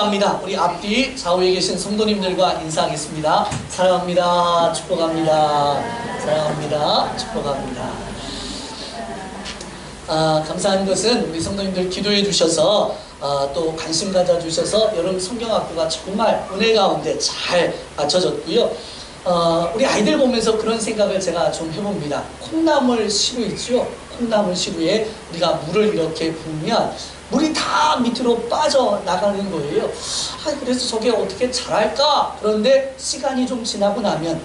축복합니다. 우리 앞뒤 좌우에 계신 성도님들과 인사하겠습니다. 사랑합니다. 축복합니다. 사랑합니다. 축복합니다. 감사한 것은 우리 성도님들 기도해 주셔서 또 관심 가져주셔서 여름 성경학교가 정말 은혜 가운데 잘 맞춰졌고요. 우리 아이들 보면서 그런 생각을 제가 좀 해봅니다. 콩나물 시루 있죠? 콩나물 시루에 우리가 물을 이렇게 부으면 물이 다 밑으로 빠져나가는 거예요. 그래서 저게 어떻게 자랄까? 그런데 시간이 좀 지나고 나면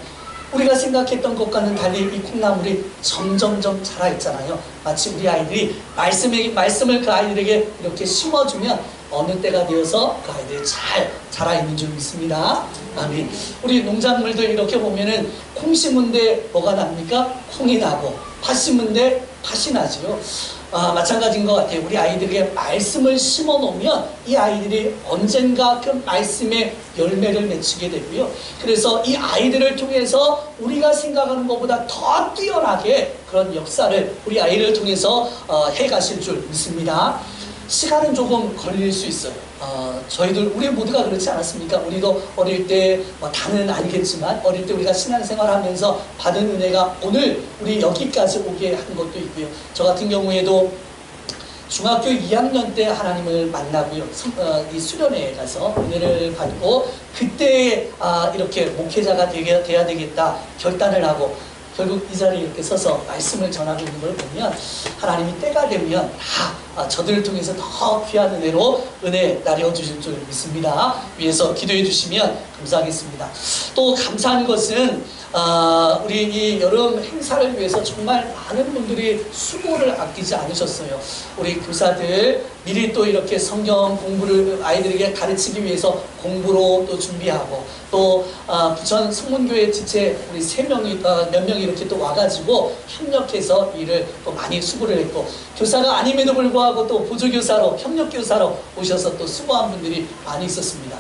우리가 생각했던 것과는 달리 이 콩나물이 점점점 자라있잖아요. 마치 우리 아이들이 말씀을 그 아이들에게 이렇게 심어주면 어느 때가 되어서 그 아이들이 잘 자라있는 줄 믿습니다. 아멘. 우리 농작물도 이렇게 보면은 콩 심은데 뭐가 납니까? 콩이 나고, 팥 심은데 팥이 나지요. 마찬가지인 것 같아요. 우리 아이들에게 말씀을 심어 놓으면 이 아이들이 언젠가 그 말씀의 열매를 맺히게 되고요. 그래서 이 아이들을 통해서 우리가 생각하는 것보다 더 뛰어나게 그런 역사를 우리 아이를 통해서 해가실 줄 믿습니다. 시간은 조금 걸릴 수 있어요. 저희들 우리 모두가 그렇지 않았습니까? 우리도 어릴 때 다는 아니겠지만 어릴 때 우리가 신앙생활하면서 받은 은혜가 오늘 우리 여기까지 오게 한 것도 있고요. 저 같은 경우에도 중학교 2학년 때 하나님을 만나고요. 이 수련회에 가서 은혜를 받고 그때 이렇게 목회자가 돼야 되겠다 결단을 하고 결국 이 자리에 이렇게 서서 말씀을 전하고 있는 걸 보면 하나님이 때가 되면 저들을 통해서 더 귀한 은혜로 은혜 나려주실 줄 믿습니다. 위에서 기도해 주시면 감사하겠습니다. 또 감사한 것은 우리 이 여름 행사를 위해서 정말 많은 분들이 수고를 아끼지 않으셨어요. 우리 교사들 미리 또 이렇게 성경 공부를 아이들에게 가르치기 위해서 공부로 또 준비하고 또 부천 성문교회 지체 우리 몇 명이 이렇게 또 와가지고 협력해서 일을 또 많이 수고를 했고 교사가 아님에도 불구하고 또 보조교사로 협력교사로 오셔서 또 수고한 분들이 많이 있었습니다.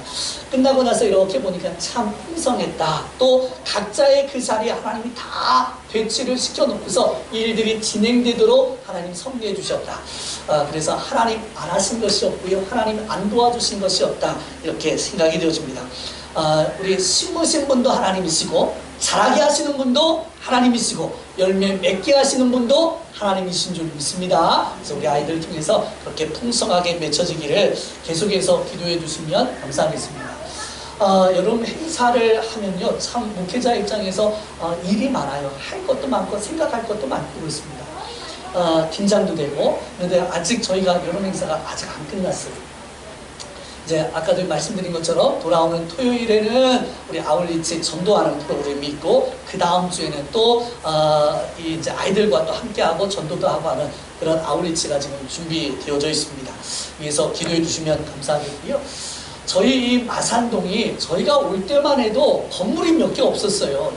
끝나고 나서 이렇게 보니까 참 풍성했다. 또 각자의 그 자리에 하나님이 다 배치를 시켜놓고서 이 일들이 진행되도록 하나님 섭리해 주셨다. 그래서 하나님 안 하신 것이 없고요. 하나님 안 도와주신 것이 없다. 이렇게 생각이 되어집니다. 우리 심으신 분도 하나님이시고 자라게 하시는 분도 하나님이시고 열매 맺게 하시는 분도 하나님이신 줄 믿습니다. 그래서 우리 아이들을 통해서 그렇게 풍성하게 맺혀지기를 계속해서 기도해 주시면 감사하겠습니다. 여러분 행사를 하면요 참 목회자 입장에서 일이 많아요. 할 것도 많고 생각할 것도 많고 그렇습니다. 긴장도 되고 그런데 아직 저희가 여름 행사가 아직 안 끝났어요. 이제 아까도 말씀드린 것처럼 돌아오는 토요일에는 우리 아울리치 전도하는 프로그램이 있고 그 다음 주에는 또 이제 아이들과 또 함께하고 전도도 하고 하는 그런 아울리치가 지금 준비되어져 있습니다. 위에서 기도해 주시면 감사하겠고요. 저희 이 마산동이 저희가 올 때만 해도 건물이 몇 개 없었어요.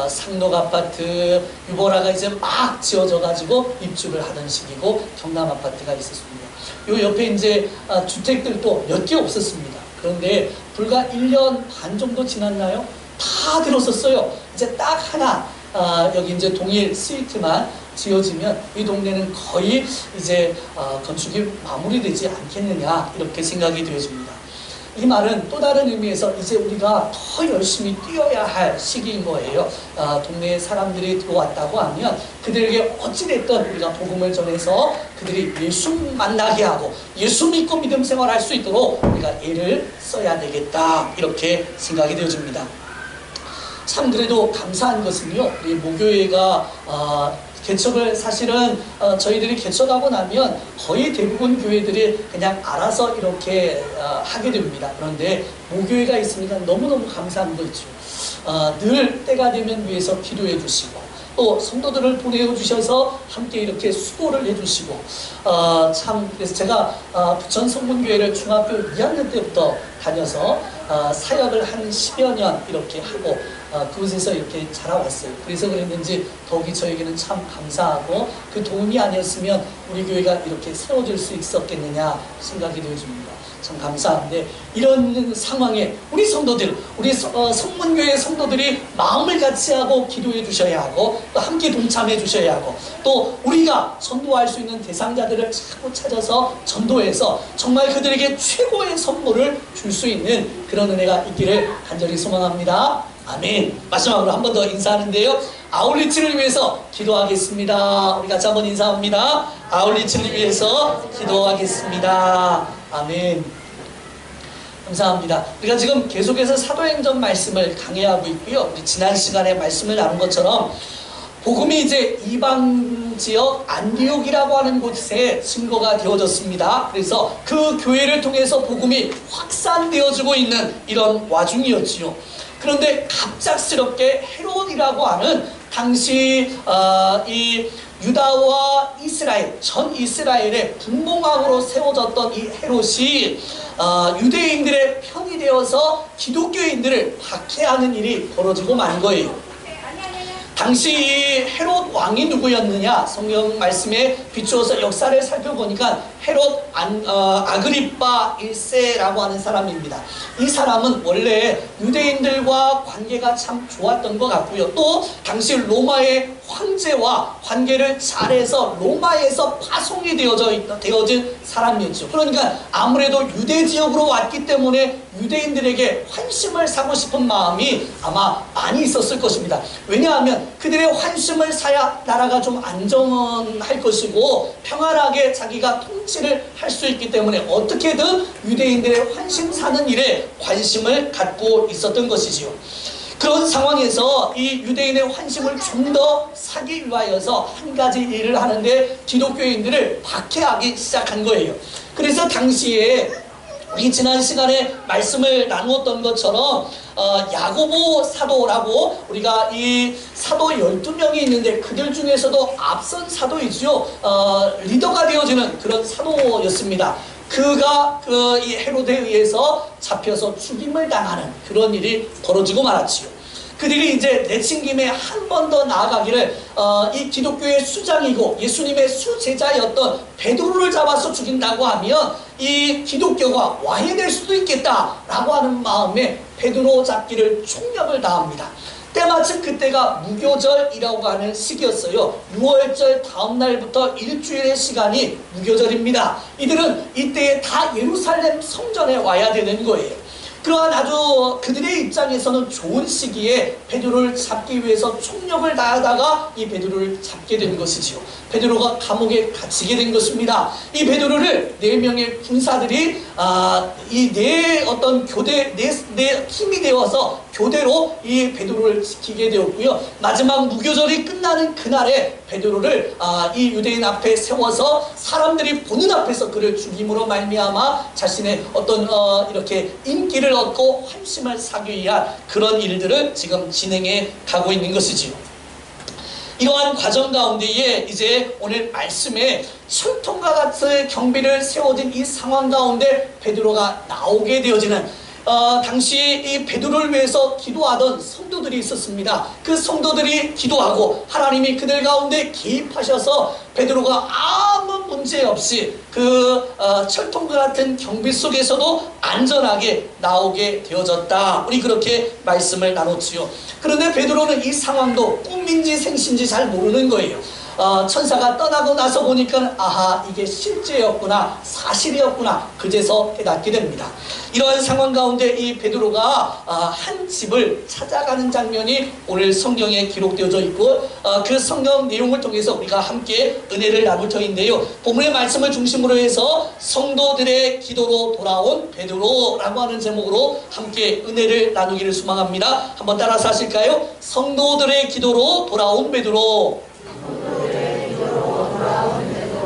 상록 아파트, 유보라가 이제 막 지어져 가지고 입주를 하던 시기고 경남 아파트가 있었습니다. 요 옆에 이제 주택들도 몇 개 없었습니다. 그런데 불과 1년 반 정도 지났나요? 다 들었었어요. 이제 딱 하나 여기 이제 동일 스위트만 지어지면 이 동네는 거의 이제 건축이 마무리되지 않겠느냐 이렇게 생각이 되어집니다. 이 말은 또 다른 의미에서 이제 우리가 더 열심히 뛰어야 할 시기인 거예요. 동네에 사람들이 들어왔다고 하면 그들에게 어찌됐든 우리가 복음을 전해서 그들이 예수 만나게 하고 예수 믿고 믿음 생활할 수 있도록 우리가 애를 써야 되겠다 이렇게 생각이 되어집니다. 참 그래도 감사한 것은요 우리 모교회가 개척을 사실은 저희들이 개척하고 나면 거의 대부분 교회들이 그냥 알아서 이렇게 하게 됩니다. 그런데 모교회가 있으니까 너무너무 감사한 거 있죠. 늘 때가 되면 위해서 기도해 주시고 또 성도들을 보내주셔서 함께 이렇게 수고를 해주시고 참 그래서 제가 부천 성문교회를 중학교 2학년 때부터 다녀서 사역을 한 10여 년 이렇게 하고 그곳에서 이렇게 자라왔어요. 그래서 그랬는지 더욱이 저에게는 참 감사하고 그 도움이 아니었으면 우리 교회가 이렇게 세워질 수 있었겠느냐 생각이 되어집니다. 참 감사한데, 이런 상황에 우리 성도들, 우리 성문교회 성도들이 마음을 같이 하고 기도해 주셔야 하고, 또 함께 동참해 주셔야 하고, 또 우리가 전도할 수 있는 대상자들을 자꾸 찾아서 전도해서 정말 그들에게 최고의 선물을 줄 수 있는 그런 은혜가 있기를 간절히 소망합니다. 아멘. 마지막으로 한 번 더 인사하는데요, 아울리치를 위해서 기도하겠습니다. 우리 같이 한번 인사합니다. 아울리치를 위해서 기도하겠습니다. 아멘. 감사합니다. 우리가 지금 계속해서 사도행전 말씀을 강해하고 있고요, 우리 지난 시간에 말씀을 나눈 것처럼 복음이 이제 이방 지역 안디옥이라고 하는 곳에 증거가 되어졌습니다. 그래서 그 교회를 통해서 복음이 확산되어지고 있는 이런 와중이었지요. 그런데 갑작스럽게 헤롯이라고 하는 당시 이 유다와 이스라엘, 전 이스라엘의 분봉왕으로 세워졌던 이 헤롯이 유대인들의 편이 되어서 기독교인들을 박해하는 일이 벌어지고 만 거예요. 당시 이 헤롯 왕이 누구였느냐, 성경 말씀에 비추어서 역사를 살펴보니까 헤롯 아그리빠 1세라고 하는 사람입니다. 이 사람은 원래 유대인들과 관계가 참 좋았던 것 같고요, 또 당시 로마의 황제와 관계를 잘해서 로마에서 파송이 되어진 사람이었죠. 그러니까 아무래도 유대 지역으로 왔기 때문에 유대인들에게 환심을 사고 싶은 마음이 아마 많이 있었을 것입니다. 왜냐하면 그들의 환심을 사야 나라가 좀 안정할 것이고 평안하게 자기가 통치를 할 수 있기 때문에 어떻게든 유대인들의 환심 사는 일에 관심을 갖고 있었던 것이지요. 그런 상황에서 이 유대인의 환심을 좀 더 사기 위하여서 한 가지 일을 하는데 기독교인들을 박해하기 시작한 거예요. 그래서 당시에 우리 지난 시간에 말씀을 나누었던 것처럼 야고보 사도라고, 우리가 이 사도 12명이 있는데 그들 중에서도 앞선 사도이죠. 리더가 되어지는 그런 사도였습니다. 그가 이 헤롯에 의해서 잡혀서 죽임을 당하는 그런 일이 벌어지고 말았지요. 그들이 이제 내친김에 한 번 더 나아가기를 이 기독교의 수장이고 예수님의 수제자였던 베드로를 잡아서 죽인다고 하면 이 기독교가 와해될 수도 있겠다라고 하는 마음에 베드로 잡기를 총력을 다합니다. 때마침 그때가 무교절이라고 하는 시기였어요. 6월절 다음 날부터 일주일의 시간이 무교절입니다. 이들은 이때에 다 예루살렘 성전에 와야 되는 거예요. 그러한 아주 그들의 입장에서는 좋은 시기에 베드로를 잡기 위해서 총력을 다하다가 이 베드로를 잡게 된 것이지요. 베드로가 감옥에 갇히게 된 것입니다. 이 베드로를 4명의 군사들이 이 네 어떤 교대 네 팀이 되어서 교대로 이 베드로를 지키게 되었고요. 마지막 무교절이 끝나는 그날에 베드로를 이 유대인 앞에 세워서 사람들이 보는 앞에서 그를 죽임으로 말미암아 자신의 어떤 이렇게 인기를 얻고 환심을 사기 위한 그런 일들을 지금 진행해 가고 있는 것이지요. 이러한 과정 가운데에 이제 오늘 말씀에 철통과 같은 경비를 세워진 이 상황 가운데 베드로가 나오게 되어지는 당시 이 베드로를 위해서 기도하던 성도들이 있었습니다. 그 성도들이 기도하고 하나님이 그들 가운데 개입하셔서 베드로가 아무 문제 없이 그 철통과 같은 경비 속에서도 안전하게 나오게 되어졌다. 우리 그렇게 말씀을 나눴지요. 그런데 베드로는 이 상황도 꿈인지 생신지 잘 모르는 거예요. 천사가 떠나고 나서 보니까 아하, 이게 실제였구나, 사실이었구나, 그제서 깨닫게 됩니다. 이러한 상황 가운데 이 베드로가 한 집을 찾아가는 장면이 오늘 성경에 기록되어져 있고 그 성경 내용을 통해서 우리가 함께 은혜를 나눌 터인데요. 본문의 말씀을 중심으로 해서 성도들의 기도로 돌아온 베드로라고 하는 제목으로 함께 은혜를 나누기를 소망합니다. 한번 따라서 하실까요? 성도들의 기도로 돌아온 베드로.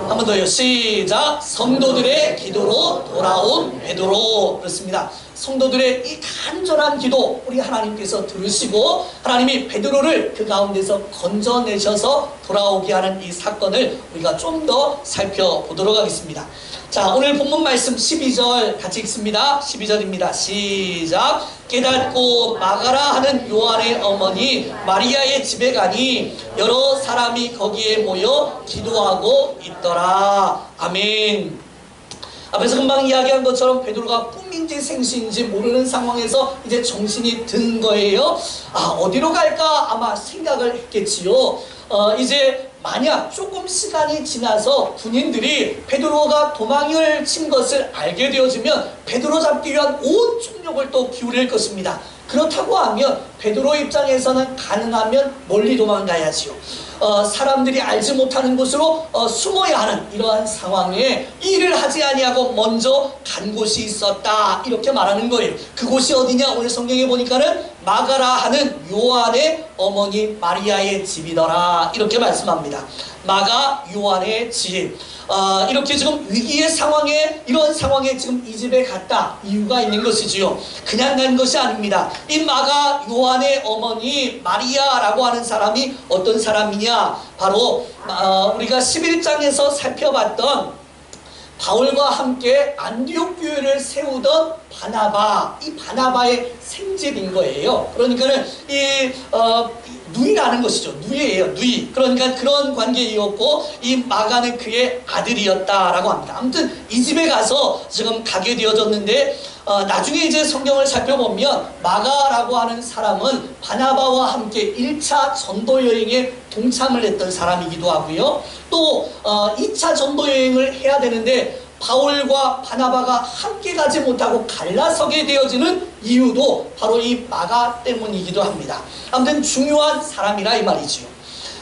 한 번 더요. 시작. 성도들의 기도로 돌아온 베드로. 그렇습니다. 성도들의 이 간절한 기도 우리 하나님께서 들으시고 하나님이 베드로를 그 가운데서 건져내셔서 돌아오게 하는 이 사건을 우리가 좀 더 살펴보도록 하겠습니다. 자, 오늘 본문 말씀 12절 같이 읽습니다. 12절입니다. 시작. 깨닫고 마가라 하는 요한의 어머니 마리아의 집에 가니 여러 사람이 거기에 모여 기도하고 있더라. 아멘. 앞에서 금방 이야기한 것처럼 베드로가 꿈인지 생시인지 모르는 상황에서 이제 정신이 든 거예요. 어디로 갈까 아마 생각을 했겠지요. 이제 만약 조금 시간이 지나서 군인들이 베드로가 도망을 친 것을 알게 되어지면 베드로 잡기 위한 온 총력을 또 기울일 것입니다. 그렇다고 하면 베드로 입장에서는 가능하면 멀리 도망가야지요. 사람들이 알지 못하는 곳으로 숨어야 하는 이러한 상황에 일을 하지 아니하고 먼저 간 곳이 있었다, 이렇게 말하는 거예요. 그곳이 어디냐? 오늘 성경에 보니까는 마가라 하는 요한의 어머니 마리아의 집이더라, 이렇게 말씀합니다. 마가 요한의 집. 이렇게 지금 위기의 상황에, 이런 상황에 지금 이 집에 갔다 이유가 있는 것이지요. 그냥 간 것이 아닙니다. 이 마가 요한의 어머니 마리아라고 하는 사람이 어떤 사람이냐? 바로 우리가 11장에서 살펴봤던 바울과 함께 안디옥 교회를 세우던 바나바, 이 바나바의 생집인 거예요. 그러니까는 누이라는 것이죠. 누이예요, 누이. 그러니까 그런 관계이었고, 이 마가는 그의 아들이었다라고 합니다. 아무튼 이 집에 가서 지금 가게 되어졌는데, 나중에 이제 성경을 살펴보면 마가라고 하는 사람은 바나바와 함께 1차 전도 여행에 동참을 했던 사람이기도 하고요. 또 2차 전도 여행을 해야 되는데 바울과 바나바가 함께 가지 못하고 갈라서게 되어지는 이유도 바로 이 마가 때문이기도 합니다. 아무튼 중요한 사람이라 이 말이지요.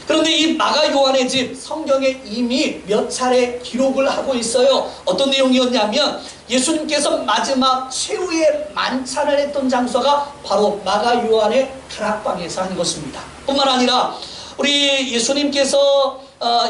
그런데 이 마가 요한의 집, 성경에 이미 몇 차례 기록을 하고 있어요. 어떤 내용이었냐면 예수님께서 마지막 최후의 만찬을 했던 장소가 바로 마가 요한의 다락방에서 한 것입니다. 뿐만 아니라 우리 예수님께서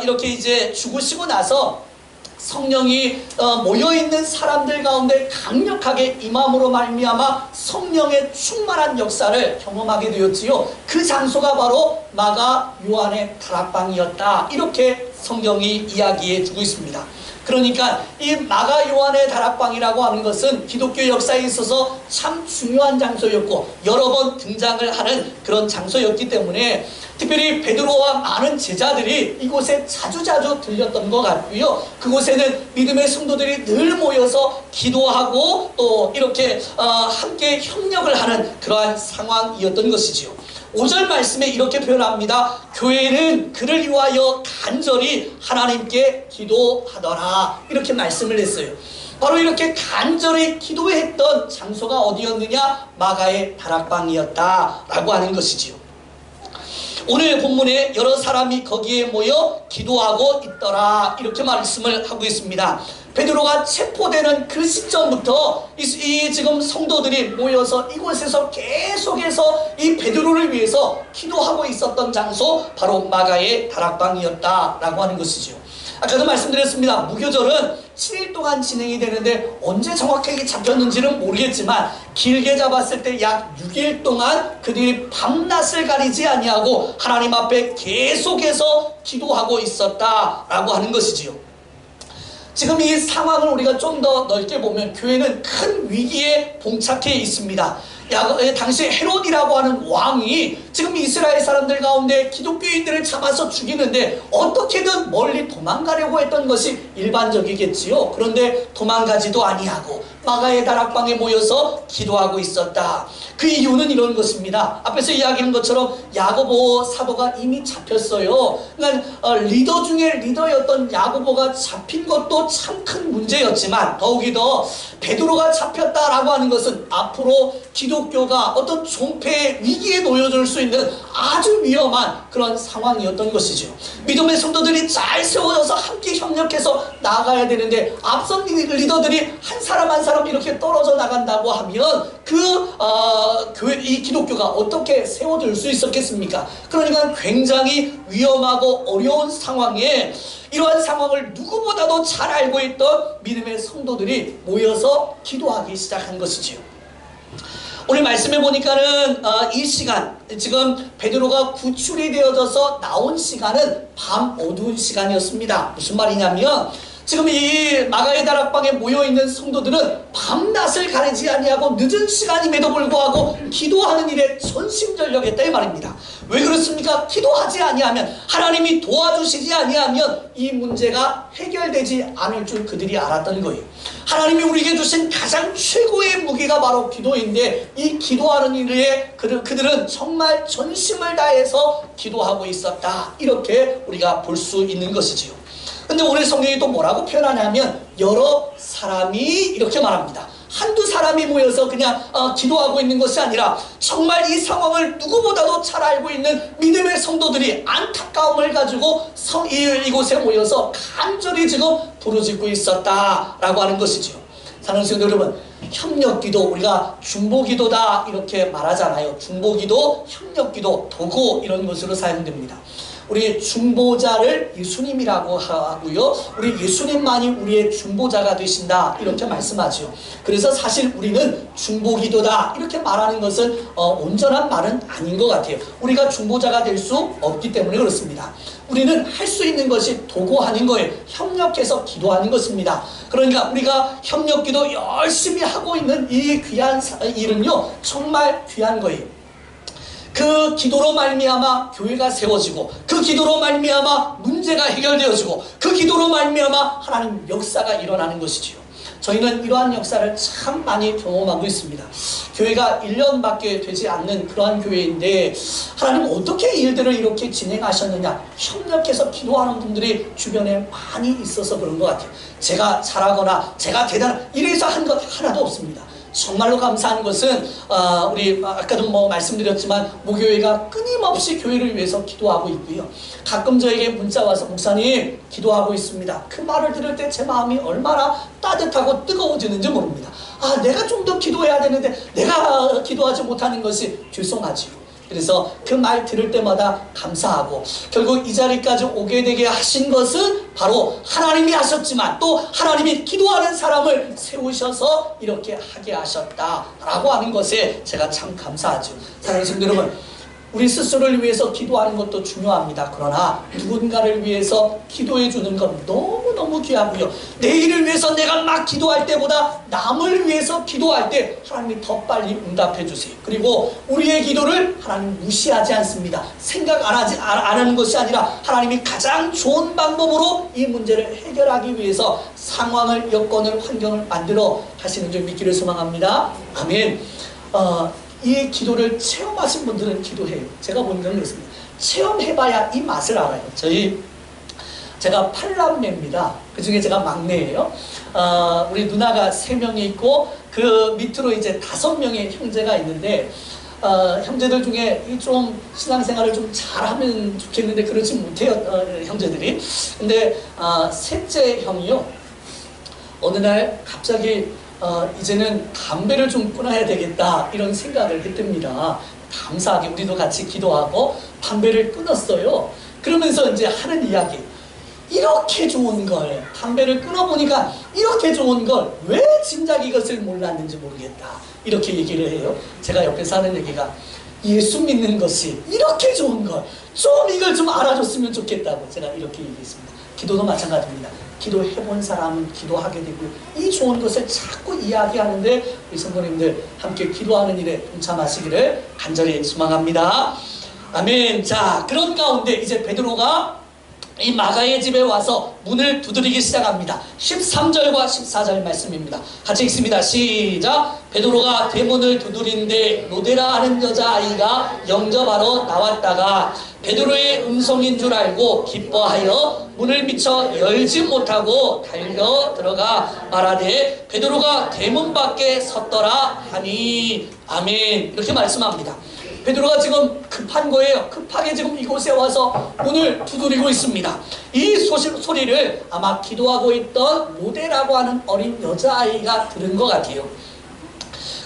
이렇게 이제 죽으시고 나서 성령이 모여있는 사람들 가운데 강력하게 임함으로 말미암아 성령의 충만한 역사를 경험하게 되었지요. 그 장소가 바로 마가 요한의 다락방이었다, 이렇게 성경이 이야기해 주고 있습니다. 그러니까 이 마가 요한의 다락방이라고 하는 것은 기독교 역사에 있어서 참 중요한 장소였고 여러 번 등장을 하는 그런 장소였기 때문에 특별히 베드로와 많은 제자들이 이곳에 자주자주 들렸던 것 같고요. 그곳에는 믿음의 성도들이 늘 모여서 기도하고 또 이렇게 함께 협력을 하는 그러한 상황이었던 것이지요. 5절 말씀에 이렇게 표현합니다. 교회는 그를 위하여 간절히 하나님께 기도하더라, 이렇게 말씀을 했어요. 바로 이렇게 간절히 기도했던 장소가 어디였느냐? 마가의 다락방이었다라고 하는 것이지요. 오늘 본문에 여러 사람이 거기에 모여 기도하고 있더라, 이렇게 말씀을 하고 있습니다. 베드로가 체포되는 그 시점부터 이 지금 성도들이 모여서 이곳에서 계속해서 이 베드로를 위해서 기도하고 있었던 장소, 바로 마가의 다락방이었다라고 하는 것이죠. 아까도 말씀드렸습니다. 무교절은 7일 동안 진행이 되는데 언제 정확하게 잡혔는지는 모르겠지만 길게 잡았을 때 약 6일 동안 그들이 밤낮을 가리지 아니하고 하나님 앞에 계속해서 기도하고 있었다라고 하는 것이지요. 지금 이 상황을 우리가 좀 더 넓게 보면 교회는 큰 위기에 봉착해 있습니다. 당시 헤롯이라고 하는 왕이 지금 이스라엘 사람들 가운데 기독교인들을 잡아서 죽이는데 어떻게든 멀리 도망가려고 했던 것이 일반적이겠지요. 그런데 도망가지도 아니하고 마가의 다락방에 모여서 기도하고 있었다. 그 이유는 이런 것입니다. 앞에서 이야기한 것처럼 야고보 사도가 이미 잡혔어요. 그러니까 리더 중에 리더였던 야고보가 잡힌 것도 참 큰 문제였지만 더욱이 더 베드로가 잡혔다라고 하는 것은 앞으로 기독교가 어떤 종패의 위기에 놓여질 수 있는 아주 위험한 그런 상황이었던 것이죠. 믿음의 성도들이 잘 세워져서 함께 협력해서 나아가야 되는데 앞선 리더들이 한 사람 한 사람 이렇게 떨어져 나간다고 하면 이 기독교가 어떻게 세워질 수 있었겠습니까? 그러니까 굉장히 위험하고 어려운 상황에 이러한 상황을 누구보다도 잘 알고 있던 믿음의 성도들이 모여서 기도하기 시작한 것이지요. 오늘 말씀해 보니까는 이 시간, 지금 베드로가 구출이 되어져서 나온 시간은 밤 어두운 시간이었습니다. 무슨 말이냐면 지금 이 마가의 다락방에 모여있는 성도들은 밤낮을 가리지 아니하고 늦은 시간임에도 불구하고 기도하는 일에 전심전력했다 이 말입니다. 왜 그렇습니까? 기도하지 아니하면, 하나님이 도와주시지 아니하면 이 문제가 해결되지 않을 줄 그들이 알았던 거예요. 하나님이 우리에게 주신 가장 최고의 무기가 바로 기도인데, 이 기도하는 일에 그들은 정말 전심을 다해서 기도하고 있었다, 이렇게 우리가 볼 수 있는 것이지요. 근데 오늘 성경이 또 뭐라고 표현하냐면 여러 사람이 이렇게 말합니다. 한두 사람이 모여서 그냥 기도하고 있는 것이 아니라 정말 이 상황을 누구보다도 잘 알고 있는 믿음의 성도들이 안타까움을 가지고 이곳에 모여서 간절히 지금 부르짖고 있었다라고 하는 것이죠. 사랑하는 성도 여러분, 협력기도, 우리가 중보기도다 이렇게 말하잖아요. 중보기도, 협력기도, 도구 이런 것으로 사용됩니다. 우리 중보자를 예수님이라고 하고요, 우리 예수님만이 우리의 중보자가 되신다 이렇게 말씀하죠. 그래서 사실 우리는 중보기도다 이렇게 말하는 것은 온전한 말은 아닌 것 같아요. 우리가 중보자가 될 수 없기 때문에 그렇습니다. 우리는 할 수 있는 것이 도구하는 거예요. 협력해서 기도하는 것입니다. 그러니까 우리가 협력기도 열심히 하고 있는 이 귀한 일은요, 정말 귀한 거예요. 그 기도로 말미암아 교회가 세워지고, 그 기도로 말미암아 문제가 해결되어지고, 그 기도로 말미암아 하나님 역사가 일어나는 것이지요. 저희는 이러한 역사를 참 많이 경험하고 있습니다. 교회가 1년밖에 되지 않는 그러한 교회인데 하나님 어떻게 일들을 이렇게 진행하셨느냐, 협력해서 기도하는 분들이 주변에 많이 있어서 그런 것 같아요. 제가 잘하거나 제가 이래서 한 것 하나도 없습니다. 정말로 감사한 것은 우리 아까도 말씀드렸지만 모교회가 끊임없이 교회를 위해서 기도하고 있고요. 가끔 저에게 문자 와서 목사님 기도하고 있습니다. 그 말을 들을 때 제 마음이 얼마나 따뜻하고 뜨거워지는지 모릅니다. 내가 좀 더 기도해야 되는데 내가 기도하지 못하는 것이 죄송하지요. 그래서 그 말 들을 때마다 감사하고, 결국 이 자리까지 오게 되게 하신 것은 바로 하나님이 하셨지만 또 하나님이 기도하는 사람을 세우셔서 이렇게 하게 하셨다라고 하는 것에 제가 참 감사하죠. 사랑하는 성도 여러분, 우리 스스로를 위해서 기도하는 것도 중요합니다. 그러나 누군가를 위해서 기도해 주는 건 너무너무 귀하고요. 내일을 위해서 내가 막 기도할 때보다 남을 위해서 기도할 때 하나님이 더 빨리 응답해 주세요. 그리고 우리의 기도를 하나님 무시하지 않습니다. 생각 안 하는 것이 아니라 하나님이 가장 좋은 방법으로 이 문제를 해결하기 위해서 상황을, 여건을, 환경을 만들어 하시는 줄 믿기를 소망합니다. 아멘. 이 기도를 체험하신 분들은 기도해요. 제가 보는 건 그렇습니다. 체험해봐야 이 맛을 알아요. 제가 8남매입니다. 그 중에 제가 막내예요. 우리 누나가 3명이 있고 그 밑으로 이제 5명의 형제가 있는데, 형제들 중에 좀 신앙생활을 좀 잘하면 좋겠는데 그렇지 못해요, 형제들이. 근데 셋째 형이요, 어느 날 갑자기 이제는 담배를 좀 끊어야 되겠다 이런 생각을 했답니다. 감사하게 우리도 같이 기도하고 담배를 끊었어요. 그러면서 이제 하는 이야기, 이렇게 좋은 걸, 담배를 끊어보니까 이렇게 좋은 걸 왜 진작 이것을 몰랐는지 모르겠다 이렇게 얘기를 해요. 제가 옆에서 하는 얘기가, 예수 믿는 것이 이렇게 좋은 걸 좀 이걸 좀 알아줬으면 좋겠다고 제가 이렇게 얘기했습니다. 기도도 마찬가지입니다. 기도해본 사람은 기도하게 되고, 이 좋은 것을 자꾸 이야기하는데 우리 성도님들 함께 기도하는 일에 동참하시기를 간절히 소망합니다. 아멘. 자, 그런 가운데 이제 베드로가 이 마가의 집에 와서 문을 두드리기 시작합니다. 13절과 14절 말씀입니다. 같이 읽습니다. 시작. 베드로가 대문을 두드린데 로데라 하는 여자아이가 영접하러 나왔다가 베드로의 음성인 줄 알고 기뻐하여 문을 미처 열지 못하고 달려 들어가 말하되 베드로가 대문 밖에 섰더라 하니. 아멘. 이렇게 말씀합니다. 베드로가 지금 급한 거예요. 급하게 지금 이곳에 와서 문을 두드리고 있습니다. 이 소리를 아마 기도하고 있던 로데라고 하는 어린 여자아이가 들은 것 같아요.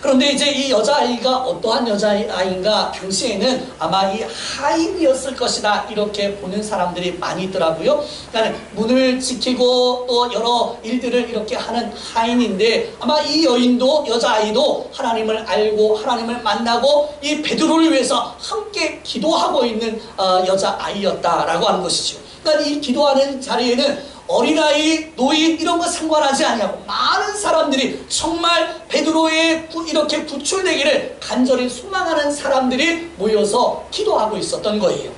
그런데 이제 이 여자아이가 어떠한 여자아이인가, 당시에는 아마 이 하인이었을 것이다 이렇게 보는 사람들이 많이 있더라고요. 그러니까 문을 지키고 또 여러 일들을 이렇게 하는 하인인데, 아마 이 여자아이도 하나님을 알고 하나님을 만나고 이 베드로를 위해서 함께 기도하고 있는 여자아이였다라고 하는 것이죠. 그러니까 이 기도하는 자리에는 어린아이, 노인 이런 거 상관하지 아니하고 많은 사람들이 정말 베드로의 이렇게 구출되기를 간절히 소망하는 사람들이 모여서 기도하고 있었던 거예요.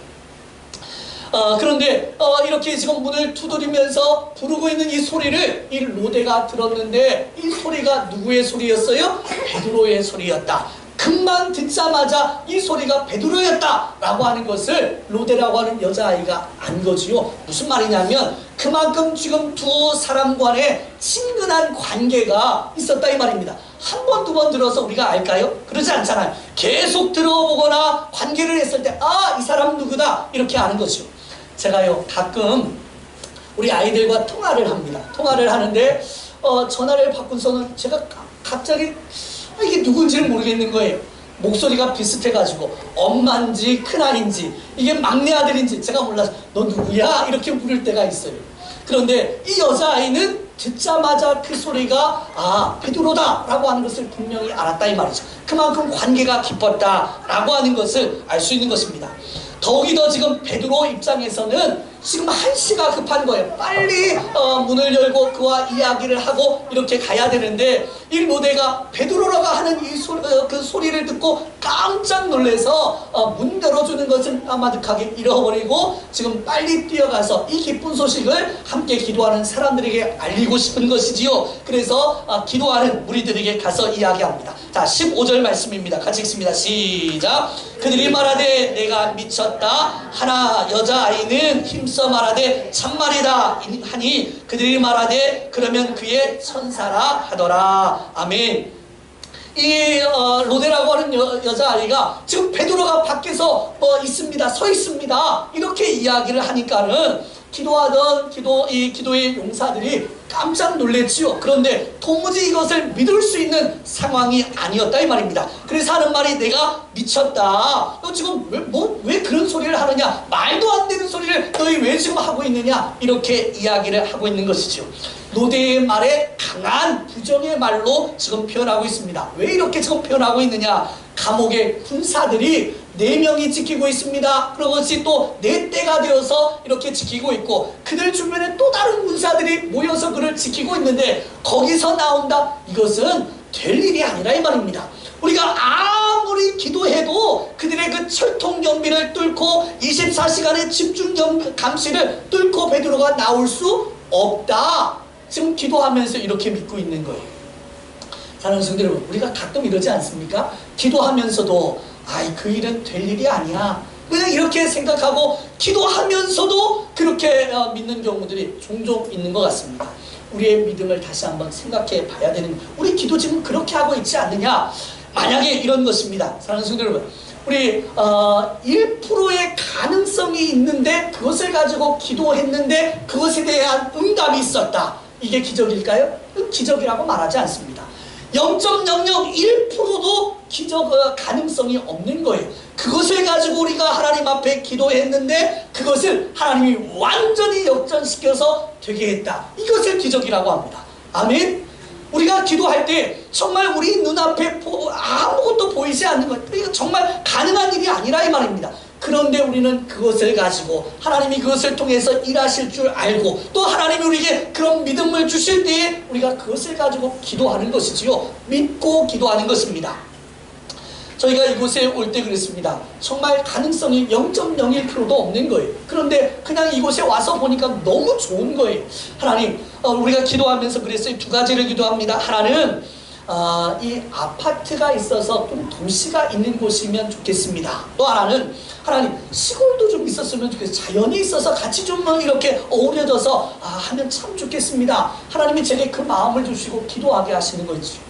그런데 이렇게 지금 문을 두드리면서 부르고 있는 이 소리를 이 로데가 들었는데 이 소리가 누구의 소리였어요? 베드로의 소리였다. 금방 듣자마자 이 소리가 베드로였다 라고 하는 것을 로데라고 하는 여자아이가 안 거지요. 무슨 말이냐면 그만큼 지금 두 사람 간에 친근한 관계가 있었다 이 말입니다. 한 번, 두 번 들어서 우리가 알까요? 그러지 않잖아요. 계속 들어보거나 관계를 했을 때 이 사람 누구다 이렇게 아는 거죠. 제가요 가끔 우리 아이들과 통화를 합니다. 통화를 하는데 전화를 받고서는 제가 갑자기 이게 누군지를 모르겠는 거예요. 목소리가 비슷해가지고 엄마인지 큰아인지 이게 막내 아들인지 제가 몰라서 너 누구야? 이렇게 물을 때가 있어요. 그런데 이 여자아이는 듣자마자 그 소리가 베드로다 라고 하는 것을 분명히 알았다 이 말이죠. 그만큼 관계가 깊었다 라고 하는 것을 알 수 있는 것입니다. 더욱이 더 지금 베드로 입장에서는 지금 한시가 급한 거예요. 빨리 문을 열고 그와 이야기를 하고 이렇게 가야 되는데 이 로데가 베드로라고 하는 그 소리를 듣고 깜짝 놀라서 문 열어주는 것을 까마득하게 잃어버리고 지금 빨리 뛰어가서 이 기쁜 소식을 함께 기도하는 사람들에게 알리고 싶은 것이지요. 그래서 기도하는 무리들에게 가서 이야기합니다. 자, 15절 말씀입니다. 같이 읽습니다. 시작. 그들이 말하되 내가 미쳤다 하나 여자아이는 힘써 말하되 참말이다 하니 그들이 말하되 그러면 그의 천사라 하더라. 아멘. 이 로데라고 하는 여자아이가 지금 베드로가 밖에서 있습니다. 서 있습니다. 이렇게 이야기를 하니까는 기도하던 기도의 용사들이 깜짝 놀랬지요. 그런데 도무지 이것을 믿을 수 있는 상황이 아니었다 이 말입니다. 그래서 하는 말이 내가 미쳤다. 너 지금 왜 그런 소리를 하느냐? 말도 안 되는 소리를 너희 왜 지금 하고 있느냐? 이렇게 이야기를 하고 있는 것이죠. 로데의 말에 강한 부정의 말로 지금 표현하고 있습니다. 왜 이렇게 지금 표현하고 있느냐? 감옥의 군사들이 4명이 지키고 있습니다. 그것이 또 4대가 되어서 이렇게 지키고 있고 그들 주변에 또 다른 군사들이 모여서 그를 지키고 있는데 거기서 나온다? 이것은 될 일이 아니라 이 말입니다. 우리가 아무리 기도해도 그들의 그 철통 경비를 뚫고 24시간의 집중 감시를 뚫고 베드로가 나올 수 없다. 지금 기도하면서 이렇게 믿고 있는 거예요. 사랑하는 성도 여러분, 우리가 가끔 이러지 않습니까? 기도하면서도 그 일은 될 일이 아니야. 그냥 이렇게 생각하고 기도하면서도 그렇게 믿는 경우들이 종종 있는 것 같습니다. 우리의 믿음을 다시 한번 생각해 봐야 되는, 우리 기도 지금 그렇게 하고 있지 않느냐? 만약에 이런 것입니다. 사랑하는 성도 여러분, 우리 1%의 가능성이 있는데 그것을 가지고 기도했는데 그것에 대한 응답이 있었다. 이게 기적일까요? 기적이라고 말하지 않습니다. 0.001%도 기적 가능성이 없는 거예요. 그것을 가지고 우리가 하나님 앞에 기도했는데 그것을 하나님이 완전히 역전시켜서 되게 했다. 이것을 기적이라고 합니다. 아멘. 우리가 기도할 때 정말 우리 눈앞에 아무것도 보이지 않는 것, 이거 정말 가능한 일이 아니라 이 말입니다. 그런데 우리는 그것을 가지고 하나님이 그것을 통해서 일하실 줄 알고 또 하나님이 우리에게 그런 믿음을 주실 때에 우리가 그것을 가지고 기도하는 것이지요. 믿고 기도하는 것입니다. 저희가 이곳에 올 때 그랬습니다. 정말 가능성이 0.01%도 없는 거예요. 그런데 그냥 이곳에 와서 보니까 너무 좋은 거예요. 하나님, 우리가 기도하면서 그랬어요. 2가지를 기도합니다. 하나는 이 아파트가 있어서 좀 도시가 있는 곳이면 좋겠습니다. 또 하나는 하나님 시골도 좀 있었으면 좋겠어요. 자연이 있어서 같이 좀 이렇게 어우러져서 하면 참 좋겠습니다. 하나님이 제게 그 마음을 주시고 기도하게 하시는 거죠.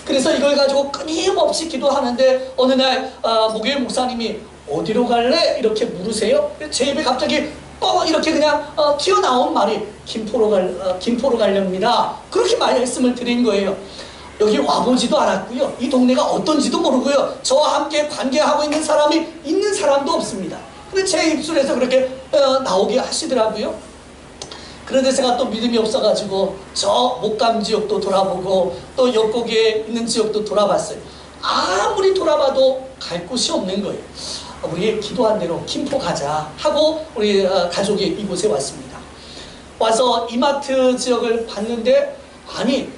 그래서 이걸 가지고 끊임없이 기도하는데 어느 날 목요일 목사님이 어디로 갈래? 이렇게 물으세요. 제 입에 갑자기 이렇게 그냥 튀어나온 말이 김포로 가렵니다. 그렇게 말씀을 드린 거예요. 여기 와보지도 않았고요. 이 동네가 어떤지도 모르고요. 저와 함께 관계하고 있는 사람이 있는 사람도 없습니다. 근데 제 입술에서 그렇게 나오게 하시더라고요. 그런데 제가 또 믿음이 없어가지고 저 목감 지역도 돌아보고 또 옆곡에 있는 지역도 돌아봤어요. 아무리 돌아봐도 갈 곳이 없는 거예요. 우리 기도한 대로 김포 가자 하고 우리 가족이 이곳에 왔습니다. 와서 이마트 지역을 봤는데 아니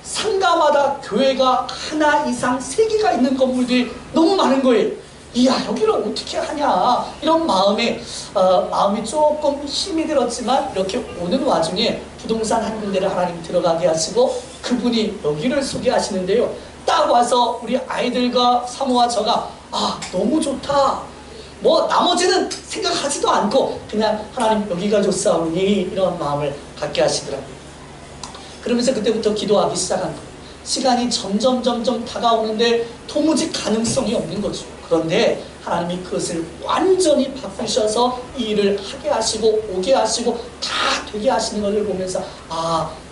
상가마다 교회가 하나 이상 3개가 있는 건물들이 너무 많은 거예요. 이야 여기를 어떻게 하냐 이런 마음이 조금 힘이 들었지만 이렇게 오는 와중에 부동산 한 군데를 하나님 들어가게 하시고 그분이 여기를 소개하시는데요. 딱 와서 우리 아이들과 사모와 저가 너무 좋다 뭐 나머지는 생각하지도 않고 그냥 하나님 여기가 좋사오니 이런 마음을 갖게 하시더라고요. 그러면서 그때부터 기도하기 시작한 거예요. 시간이 점점 다가오는데 도무지 가능성이 없는 거죠. 그런데 하나님이 그것을 완전히 바꾸셔서 이 일을 하게 하시고 오게 하시고 다 되게 하시는 것을 보면서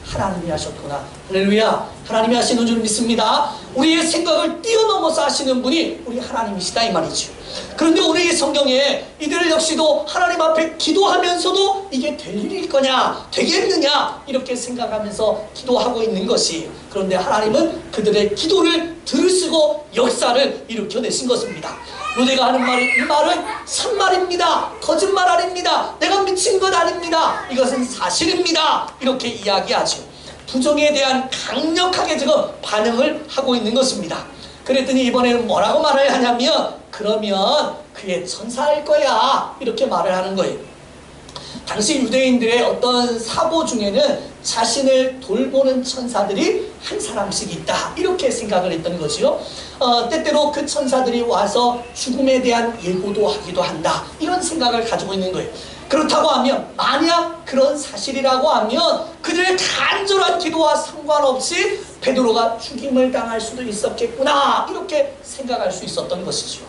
하나님이 하셨구나. 할렐루야. 하나님이 하시는 줄 믿습니다. 우리의 생각을 뛰어넘어서 하시는 분이 우리 하나님이시다 이 말이죠. 그런데 오늘 이 성경에 이들 역시도 하나님 앞에 기도하면서도 이게 될 일일 거냐 되겠느냐 이렇게 생각하면서 기도하고 있는 것이 그런데 하나님은 그들의 기도를 들으시고 역사를 일으켜내신 것입니다. 로데가 하는 말이 이 말은 참말입니다. 거짓말 아닙니다. 내가 미친 것 아닙니다. 이것은 사실입니다. 이렇게 이야기하죠. 부정에 대한 강력하게 지금 반응을 하고 있는 것입니다. 그랬더니 이번에는 뭐라고 말을 하냐면 그러면 그의 천사일 거야 이렇게 말을 하는 거예요. 당시 유대인들의 어떤 사고 중에는 자신을 돌보는 천사들이 한 사람씩 있다 이렇게 생각을 했던 거지요. 때때로 그 천사들이 와서 죽음에 대한 예고도 하기도 한다 이런 생각을 가지고 있는 거예요. 그렇다고 하면 만약 그런 사실이라고 하면 그들의 간절한 기도와 상관없이 베드로가 죽임을 당할 수도 있었겠구나 이렇게 생각할 수 있었던 것이죠.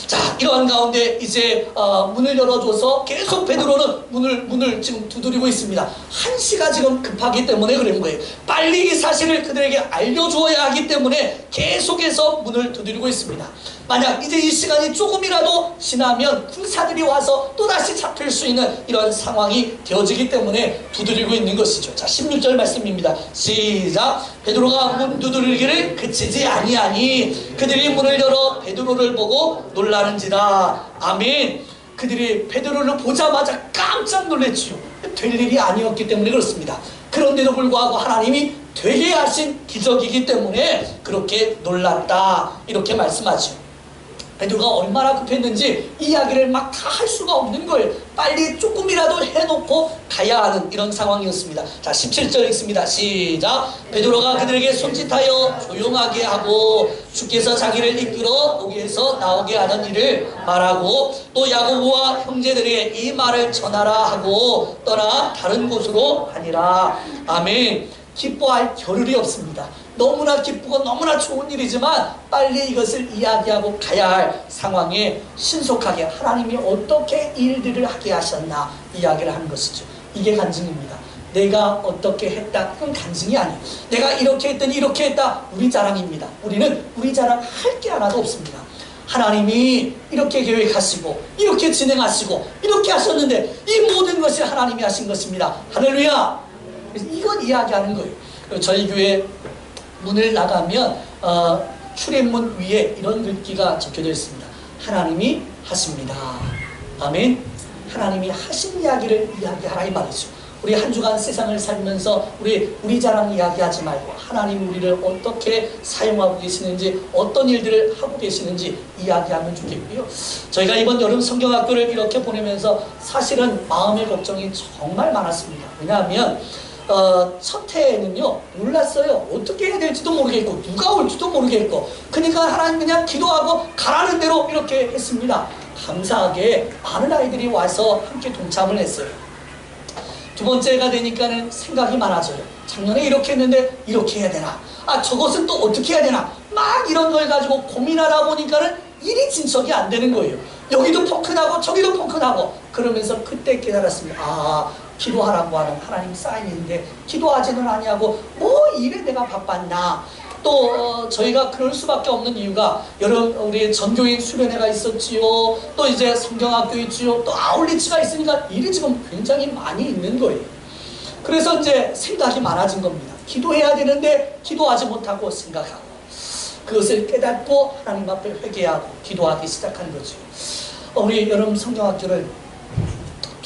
자, 이러한 가운데 이제 문을 열어줘서 계속 베드로는 문을 지금 두드리고 있습니다. 한시가 지금 급하기 때문에 그런 거예요. 빨리 이 사실을 그들에게 알려주어야 하기 때문에 계속해서 문을 두드리고 있습니다. 만약 이제 이 시간이 조금이라도 지나면 군사들이 와서 또다시 잡힐 수 있는 이런 상황이 되어지기 때문에 두드리고 있는 것이죠. 자, 16절 말씀입니다. 시작. 베드로가 문 두드리기를 그치지 아니하니 그들이 문을 열어 베드로를 보고 놀라는지라. 아멘. 그들이 베드로를 보자마자 깜짝 놀랐지요. 될 일이 아니었기 때문에 그렇습니다. 그런데도 불구하고 하나님이 되게 하신 기적이기 때문에 그렇게 놀랐다 이렇게 말씀하죠. 베드로가 얼마나 급했는지 이야기를 막 다 할 수가 없는 거예요. 빨리 조금이라도 해놓고 가야 하는 이런 상황이었습니다. 자, 17절 읽습니다. 시작. 베드로가 그들에게 손짓하여 조용하게 하고 주께서 자기를 이끌어 거기에서 나오게 하는 일을 말하고 또 야고보와 형제들에게 이 말을 전하라 하고 떠나 다른 곳으로 하니라. 아멘. 기뻐할 겨를이 없습니다. 너무나 기쁘고 너무나 좋은 일이지만 빨리 이것을 이야기하고 가야 할 상황에 신속하게 하나님이 어떻게 일들을 하게 하셨나 이야기를 하는 것이죠. 이게 간증입니다. 내가 어떻게 했다 그건 간증이 아니에요. 내가 이렇게 했더니 이렇게 했다 우리 자랑입니다. 우리는 우리 자랑 할 게 하나도 없습니다. 하나님이 이렇게 계획하시고 이렇게 진행하시고 이렇게 하셨는데 이 모든 것이 하나님이 하신 것입니다. 할렐루야. 그래서 이건 이야기하는 거예요. 저희 교회 문을 나가면 출입문 위에 이런 글귀가 적혀져 있습니다. 하나님이 하십니다. 아멘. 하나님이 하신 이야기를 이야기하라 이 말이죠. 우리 한 주간 세상을 살면서 우리 자랑 이야기하지 말고 하나님 우리를 어떻게 사용하고 계시는지 어떤 일들을 하고 계시는지 이야기하면 좋겠고요. 저희가 이번 여름 성경학교를 이렇게 보내면서 사실은 마음의 걱정이 정말 많았습니다. 왜냐하면 첫 해에는요 몰랐어요. 어떻게 해야 될지도 모르겠고 누가 올지도 모르겠고 그러니까 하나님 그냥 기도하고 가라는 대로 이렇게 했습니다. 감사하게 많은 아이들이 와서 함께 동참을 했어요. 두 번째가 되니까는 생각이 많아져요. 작년에 이렇게 했는데 이렇게 해야 되나, 저것은 또 어떻게 해야 되나, 막 이런 걸 가지고 고민하다 보니까는 일이 진척이 안 되는 거예요. 여기도 펑크나고 저기도 펑크나고. 그러면서 그때 깨달았습니다. 기도하라고 하는 하나님 사인인데 기도하지는 아니하고 뭐 일에 내가 바빴나. 또 저희가 그럴 수밖에 없는 이유가 여름 우리 전교인 수련회가 있었지요. 또 이제 성경학교 있지요. 또 아울리치가 있으니까 일이 지금 굉장히 많이 있는 거예요. 그래서 이제 생각이 많아진 겁니다. 기도해야 되는데 기도하지 못하고 생각하고 그것을 깨닫고 하나님 앞에 회개하고 기도하기 시작한 거죠. 우리 여름 성경학교를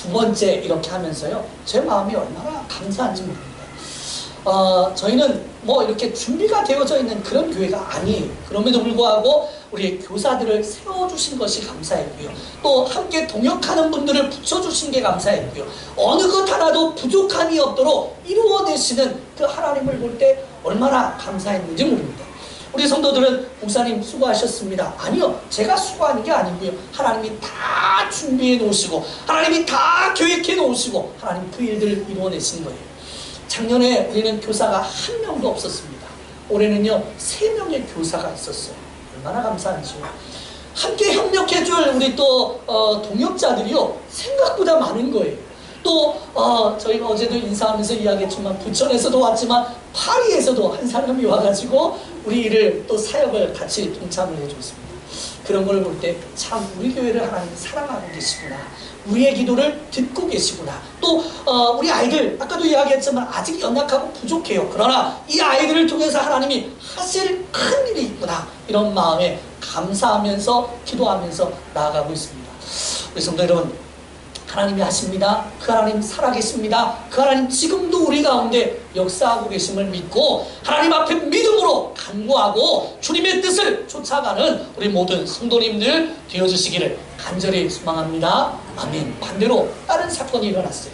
두 번째 이렇게 하면서요, 제 마음이 얼마나 감사한지 모릅니다. 저희는 뭐 이렇게 준비가 되어져 있는 그런 교회가 아니에요. 그럼에도 불구하고 우리 교사들을 세워주신 것이 감사했고요. 또 함께 동역하는 분들을 붙여주신 게 감사했고요. 어느 것 하나도 부족함이 없도록 이루어내시는 그 하나님을 볼 때 얼마나 감사했는지 모릅니다. 우리 성도들은 목사님 수고하셨습니다. 아니요, 제가 수고하는 게 아니고요. 하나님이 다 준비해 놓으시고 하나님이 다 계획해 놓으시고 하나님 그 일들을 이루어내신 거예요. 작년에 우리는 교사가 한 명도 없었습니다. 올해는요 3명의 교사가 있었어요. 얼마나 감사한지요. 함께 협력해줄 우리 또 동역자들이요 생각보다 많은 거예요. 또 저희가 어제도 인사하면서 이야기했지만 부천에서도 왔지만 파리에서도 한 사람이 와가지고 우리 일을 또 사역을 같이 동참을 해줬습니다. 그런 걸 볼 때 참 우리 교회를 하나님 사랑하고 계시구나, 우리의 기도를 듣고 계시구나. 또 우리 아이들 아까도 이야기했지만 아직 연약하고 부족해요. 그러나 이 아이들을 통해서 하나님이 하실 큰 일이 있구나, 이런 마음에 감사하면서 기도하면서 나아가고 있습니다. 우리 성도 여러분, 하나님이 하십니다. 그 하나님 살아계십니다. 그 하나님 지금도 우리 가운데 역사하고 계심을 믿고 하나님 앞에 믿음으로 간구하고 주님의 뜻을 쫓아가는 우리 모든 성도님들 되어주시기를 간절히 소망합니다. 아멘. 반대로 다른 사건이 일어났어요.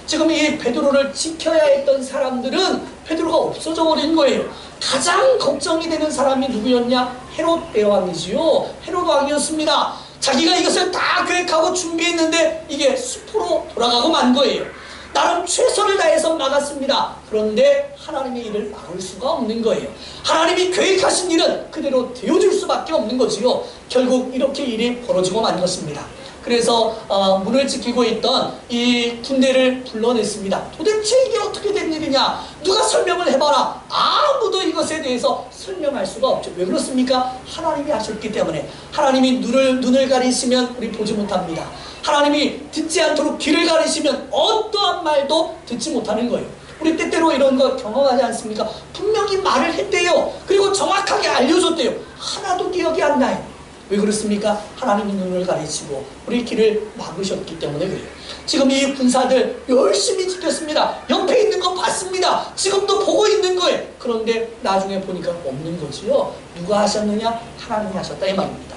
지금 이 베드로를 지켜야 했던 사람들은 베드로가 없어져 버린 거예요. 가장 걱정이 되는 사람이 누구였냐? 헤롯 대왕이지요. 헤롯 왕이었습니다. 자기가 이것을 다 계획하고 준비했는데 이게 숲으로 돌아가고 만 거예요. 나름 최선을 다해서 막았습니다. 그런데 하나님의 일을 막을 수가 없는 거예요. 하나님이 계획하신 일은 그대로 되어줄 수밖에 없는 거지요. 결국 이렇게 일이 벌어지고 만 것입니다. 그래서 문을 지키고 있던 이 군대를 불러냈습니다. 도대체 이게 어떻게 된 일이냐? 누가 설명을 해봐라. 아무도 이것에 대해서 설명할 수가 없죠. 왜 그렇습니까? 하나님이 하셨기 때문에. 하나님이 눈을 가리시면 우리 보지 못합니다. 하나님이 듣지 않도록 귀를 가리시면 어떠한 말도 듣지 못하는 거예요. 우리 때때로 이런 거 경험하지 않습니까? 분명히 말을 했대요. 그리고 정확하게 알려줬대요. 하나도 기억이 안 나요. 왜 그렇습니까? 하나님이 눈을 가리시고 우리 길을 막으셨기 때문에 그래요. 지금 이 군사들 열심히 지켰습니다. 옆에 있는 거 봤습니다. 지금도 보고 있는 거예요. 그런데 나중에 보니까 없는 거지요. 누가 하셨느냐? 하나님이 하셨다, 이 말입니다.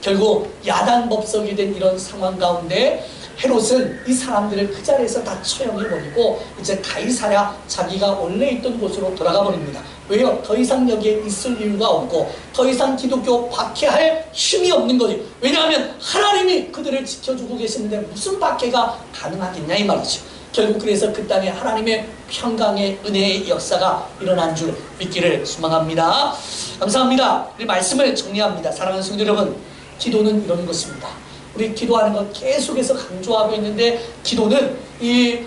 결국 야단법석이 된 이런 상황 가운데 헤롯은 이 사람들을 그 자리에서 다 처형해버리고 이제 가이사랴, 자기가 원래 있던 곳으로 돌아가 버립니다. 왜요? 더 이상 여기에 있을 이유가 없고 더 이상 기독교 박해할 힘이 없는 거지. 왜냐하면 하나님이 그들을 지켜주고 계시는데 무슨 박해가 가능하겠냐, 이 말이죠. 결국 그래서 그 땅에 하나님의 평강의 은혜의 역사가 일어난 줄 믿기를 소망합니다. 감사합니다. 우리 말씀을 정리합니다. 사랑하는 성도 여러분, 기도는 이런 것입니다. 우리 기도하는 것 계속해서 강조하고 있는데, 기도는 이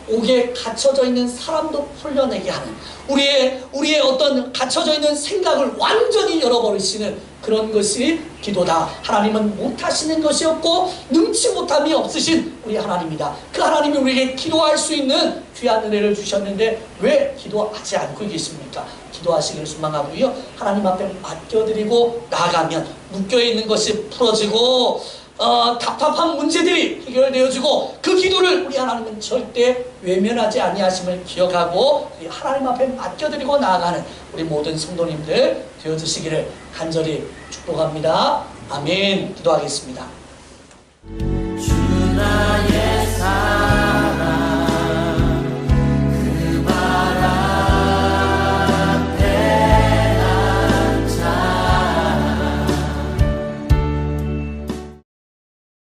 옥에 갇혀져 있는 사람도 풀려내게 하는, 우리의 어떤 갇혀져 있는 생각을 완전히 열어버리시는 그런 것이 기도다. 하나님은 못하시는 것이 없고 능치 못함이 없으신 우리 하나님이다. 그 하나님이 우리에게 기도할 수 있는 귀한 은혜를 주셨는데 왜 기도하지 않고 계십니까? 기도하시기를 소망하고요, 하나님 앞에 맡겨드리고 나아가면 묶여있는 것이 풀어지고 답답한 문제들이 해결되어지고, 그 기도를 우리 하나님은 절대 외면하지 아니하심을 기억하고 우리 하나님 앞에 맡겨드리고 나아가는 우리 모든 성도님들 되어주시기를 간절히 축복합니다. 아멘. 기도하겠습니다. 주 나의 삶